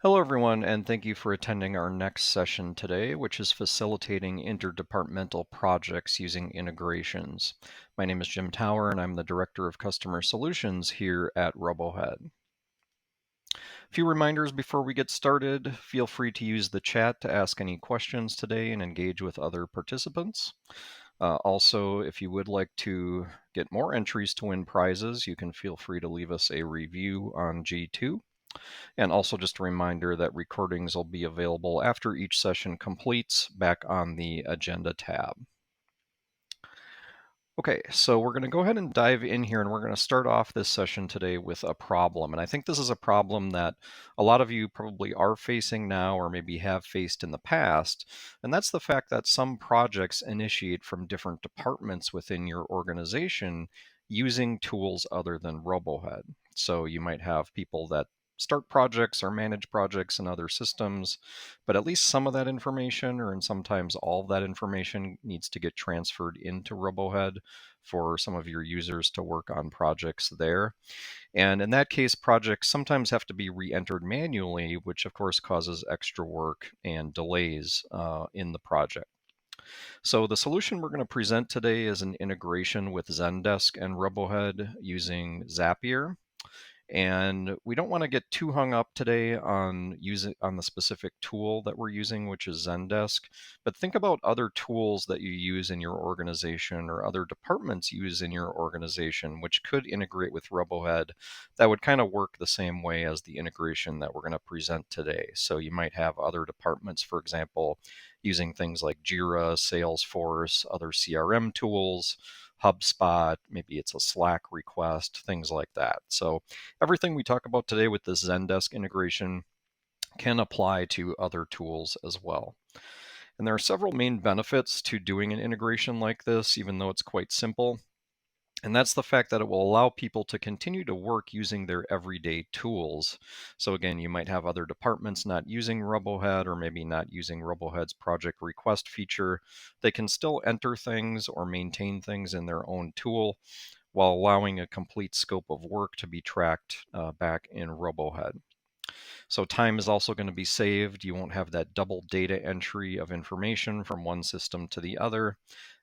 Hello, everyone, and thank you for attending our next session today, which is facilitating interdepartmental projects using integrations. My name is Jim Tower, and I'm the Director of Customer Solutions here at RoboHead. A few reminders before we get started. Feel free to use the chat to ask any questions today and engage with other participants. Also, if you would like to get more entries to win prizes, you can feel free to leave us a review on G2. And also just a reminder that recordings will be available after each session completes back on the agenda tab. Okay, so we're going to go ahead and dive in here, and we're going to start off this session today with a problem. And I think this is a problem that a lot of you probably are facing now or maybe have faced in the past. And that's the fact that some projects initiate from different departments within your organization using tools other than RoboHead. So you might have people that start projects or manage projects in other systems, but at least some of that information, or and sometimes all of that information, needs to get transferred into RoboHead for some of your users to work on projects there. And in that case, projects sometimes have to be re-entered manually, which of course causes extra work and delays in the project. So the solution we're going to present today is an integration with Zendesk and RoboHead using Zapier. And we don't want to get too hung up today on the specific tool that we're using, which is Zendesk, but think about other tools that you use in your organization or other departments use in your organization, which could integrate with RoboHead that would kind of work the same way as the integration that we're going to present today. So you might have other departments, for example, using things like Jira, Salesforce, other CRM tools, HubSpot, maybe it's a Slack request, things like that. So everything we talk about today with this Zendesk integration can apply to other tools as well. And there are several main benefits to doing an integration like this, even though it's quite simple. And that's the fact that it will allow people to continue to work using their everyday tools. So again, you might have other departments not using RoboHead or maybe not using RoboHead's project request feature. They can still enter things or maintain things in their own tool while allowing a complete scope of work to be tracked back in RoboHead. So time is also going to be saved. You won't have that double data entry of information from one system to the other.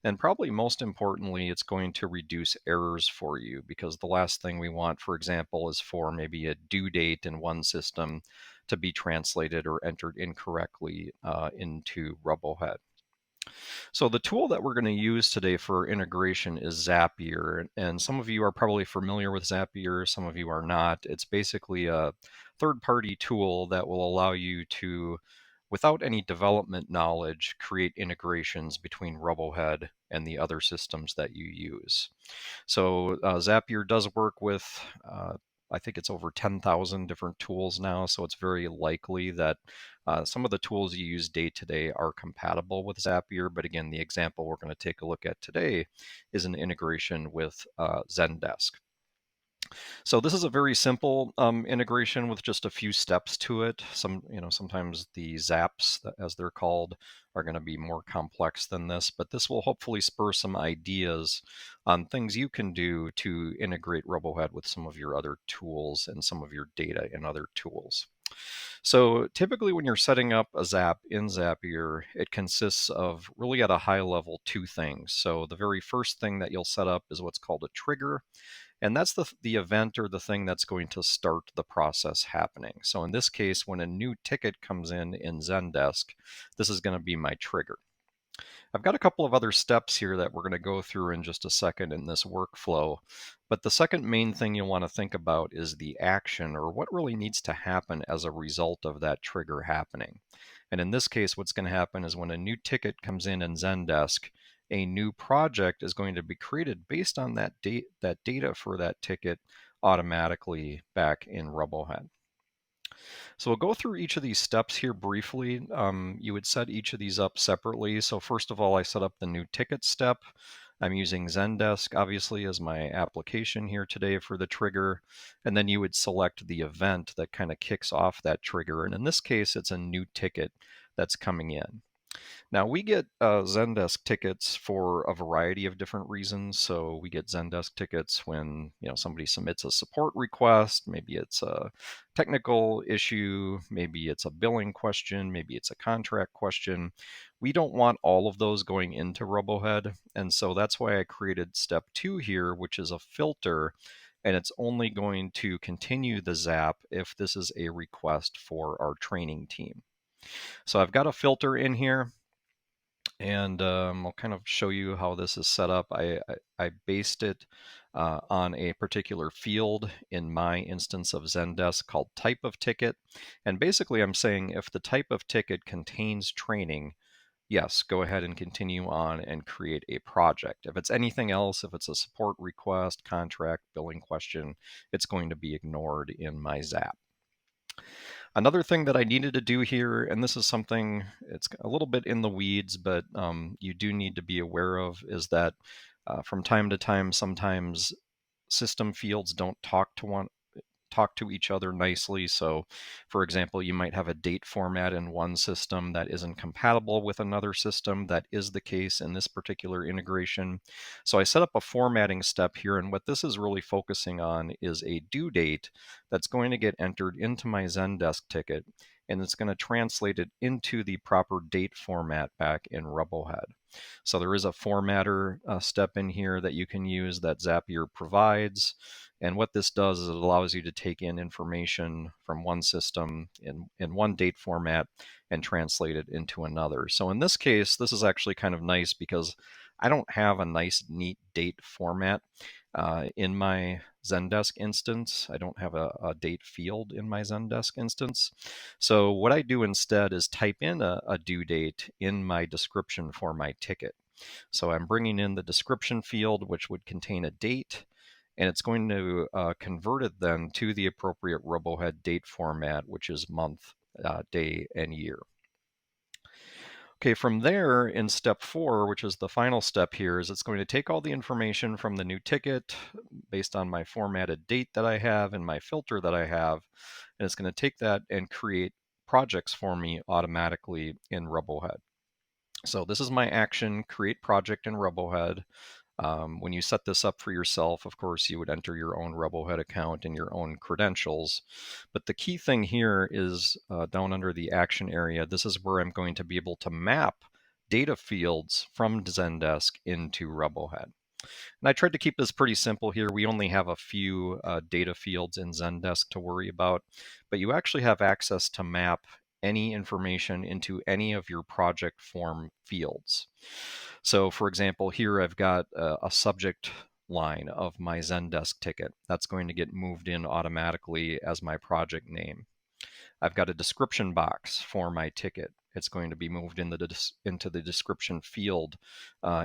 And probably most importantly, it's going to reduce errors for you, because the last thing we want, for example, is for maybe a due date in one system to be translated or entered incorrectly into RoboHead. So the tool that we're going to use today for integration is Zapier. And some of you are probably familiar with Zapier, some of you are not. It's basically a third-party tool that will allow you to, without any development knowledge, create integrations between RoboHead and the other systems that you use. So Zapier does work with I think it's over 10,000 different tools now, so it's very likely that some of the tools you use day to day are compatible with Zapier. But again, the example we're going to take a look at today is an integration with Zendesk. So this is a very simple integration with just a few steps to it. Sometimes the zaps, as they're called, are going to be more complex than this, but this will hopefully spur some ideas on things you can do to integrate RoboHead with some of your other tools and some of your data in other tools. So typically when you're setting up a zap in Zapier, it consists of really at a high level two things. So the very first thing that you'll set up is what's called a trigger. And that's the event or the thing that's going to start the process happening. So in this case, when a new ticket comes in Zendesk, this is going to be my trigger. I've got a couple of other steps here that we're going to go through in just a second in this workflow. But the second main thing you'll want to think about is the action, or what really needs to happen as a result of that trigger happening. And in this case, what's going to happen is when a new ticket comes in Zendesk, a new project is going to be created based on that data for that ticket automatically back in RoboHead. So we'll go through each of these steps here briefly. You would set each of these up separately. So first of all, I set up the new ticket step. I'm using Zendesk, obviously, as my application here today for the trigger. And then you would select the event that kind of kicks off that trigger. And in this case, it's a new ticket that's coming in. Now we get Zendesk tickets for a variety of different reasons. So we get Zendesk tickets when somebody submits a support request. Maybe it's a technical issue. Maybe it's a billing question. Maybe it's a contract question. We don't want all of those going into RoboHead, and so that's why I created step 2 here, which is a filter. And it's only going to continue the zap if this is a request for our training team. So I've got a filter in here, and I'll kind of show you how this is set up. I based it on a particular field in my instance of Zendesk called type of ticket. And basically I'm saying if the type of ticket contains training, yes, go ahead and continue on and create a project. If it's anything else, if it's a support request, contract, billing question, it's going to be ignored in my Zap. Another thing that I needed to do here, and this is something, it's a little bit in the weeds, but you do need to be aware of, is that from time to time, sometimes system fields don't talk to each other nicely. So, for example, you might have a date format in one system that isn't compatible with another system. That is the case in this particular integration. So I set up a formatting step here, and what this is really focusing on is a due date that's going to get entered into my Zendesk ticket, and it's going to translate it into the proper date format back in RoboHead. So there is a formatter step in here that you can use that Zapier provides. And what this does is it allows you to take in information from one system in one date format and translate it into another. So in this case, this is actually kind of nice because I don't have a nice, neat date format in my Zendesk instance. I don't have a date field in my Zendesk instance. So what I do instead is type in a due date in my description for my ticket. So I'm bringing in the description field, which would contain a date, and it's going to convert it then to the appropriate RoboHead date format, which is month, day, and year. Okay, from there in step 4, which is the final step here, is it's going to take all the information from the new ticket based on my formatted date that I have and my filter that I have, and it's going to take that and create projects for me automatically in RoboHead. So this is my action, create project in RoboHead. When you set this up for yourself, of course, you would enter your own RoboHead account and your own credentials. But the key thing here is down under the action area, this is where I'm going to be able to map data fields from Zendesk into RoboHead. And I tried to keep this pretty simple here. We only have a few data fields in Zendesk to worry about, but you actually have access to map any information into any of your project form fields. So for example, here I've got a subject line of my Zendesk ticket. That's going to get moved in automatically as my project name. I've got a description box for my ticket. It's going to be moved into the description field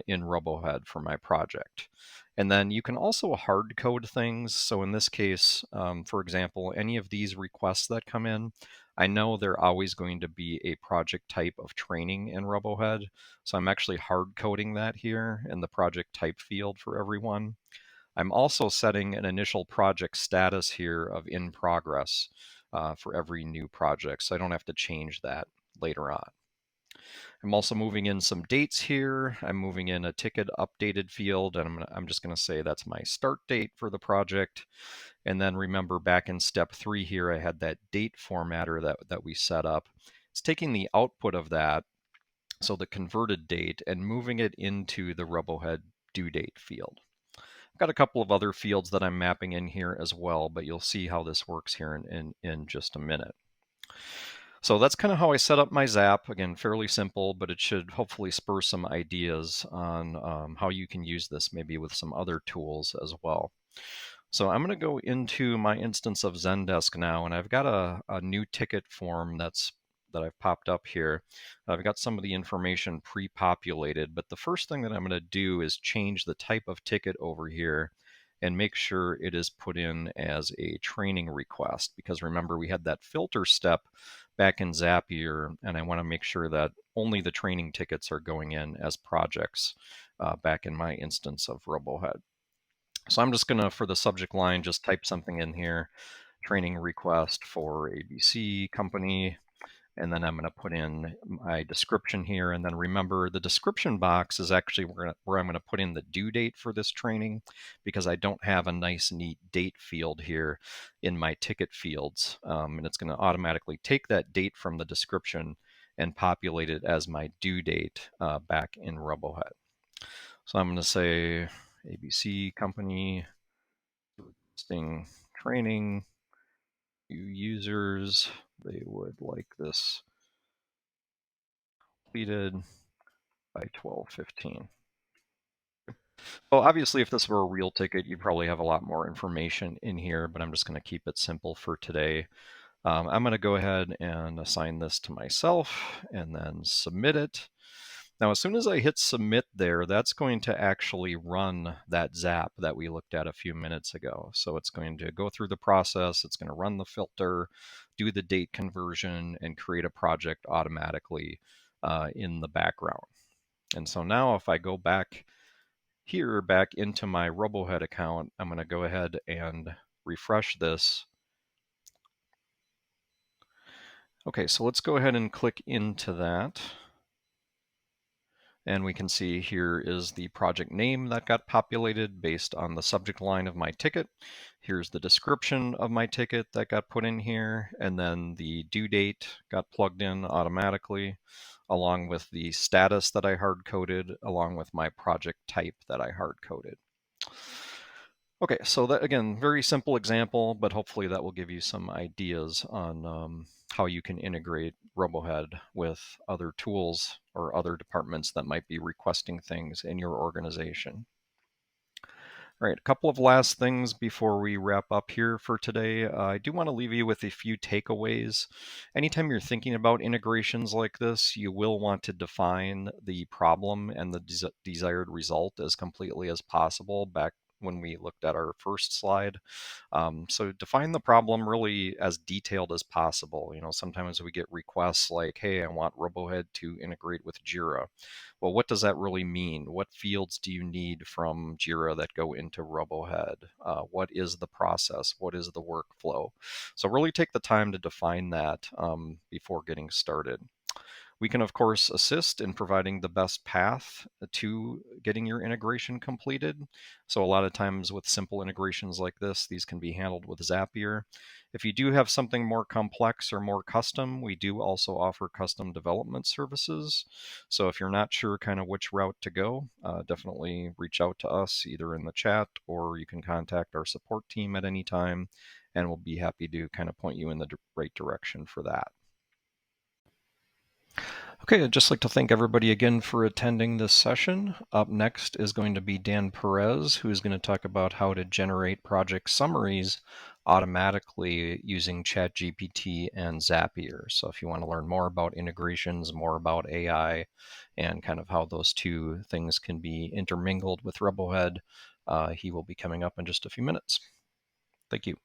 in RoboHead for my project. And then you can also hard code things. So in this case, for example, any of these requests that come in, I know they're always going to be a project type of training in RoboHead. So I'm actually hard coding that here in the project type field for everyone. I'm also setting an initial project status here of in progress for every new project, so I don't have to change that later on. I'm also moving in some dates here. I'm moving in a ticket updated field, and I'm just going to say that's my start date for the project. And then remember back in step 3 here, I had that date formatter that we set up. It's taking the output of that, so the converted date, and moving it into the RoboHead due date field. I've got a couple of other fields that I'm mapping in here as well, but you'll see how this works here in just a minute. So that's kind of how I set up my Zap. Again, fairly simple, but it should hopefully spur some ideas on how you can use this maybe with some other tools as well. So I'm going to go into my instance of Zendesk now, and I've got a new ticket form that I've popped up here. I've got some of the information pre-populated, but the first thing that I'm going to do is change the type of ticket over here and make sure it is put in as a training request, because remember we had that filter step back in Zapier, and I want to make sure that only the training tickets are going in as projects back in my instance of RoboHead. So I'm just going to, for the subject line, just type something in here, training request for ABC company. And then I'm going to put in my description here. And then remember, the description box is actually where I'm going to put in the due date for this training, because I don't have a nice, neat date field here in my ticket fields. And it's going to automatically take that date from the description and populate it as my due date back in RoboHead. So I'm going to say ABC company, listing training, new users, they would like this completed by 12/15. Well, obviously, if this were a real ticket, you'd probably have a lot more information in here, but I'm just going to keep it simple for today. I'm going to go ahead and assign this to myself and then submit it. Now, as soon as I hit submit there, that's going to actually run that zap that we looked at a few minutes ago. So it's going to go through the process, it's going to run the filter, do the date conversion, and create a project automatically in the background. And so now if I go back here, back into my RoboHead account, I'm going to go ahead and refresh this. Okay, so let's go ahead and click into that. And we can see here is the project name that got populated based on the subject line of my ticket. Here's the description of my ticket that got put in here. And then the due date got plugged in automatically, along with the status that I hard-coded, along with my project type that I hard-coded. Okay, so that, again, very simple example, but hopefully that will give you some ideas on how you can integrate RoboHead with other tools or other departments that might be requesting things in your organization. All right, a couple of last things before we wrap up here for today. I do want to leave you with a few takeaways. Anytime you're thinking about integrations like this, you will want to define the problem and the desired result as completely as possible back when we looked at our first slide. So define the problem really as detailed as possible. You know, sometimes we get requests like, hey, I want RoboHead to integrate with Jira. Well, what does that really mean? What fields do you need from Jira that go into RoboHead? What is the process? What is the workflow? So really take the time to define that before getting started. We can, of course, assist in providing the best path to getting your integration completed. So a lot of times with simple integrations like this, these can be handled with Zapier. If you do have something more complex or more custom, we do also offer custom development services. So if you're not sure kind of which route to go, definitely reach out to us either in the chat, or you can contact our support team at any time, and we'll be happy to kind of point you in the right direction for that. Okay, I'd just like to thank everybody again for attending this session. Up next is going to be Dan Perez, who is going to talk about how to generate project summaries automatically using ChatGPT and Zapier. So if you want to learn more about integrations, more about AI, and kind of how those two things can be intermingled with RoboHead, he will be coming up in just a few minutes. Thank you.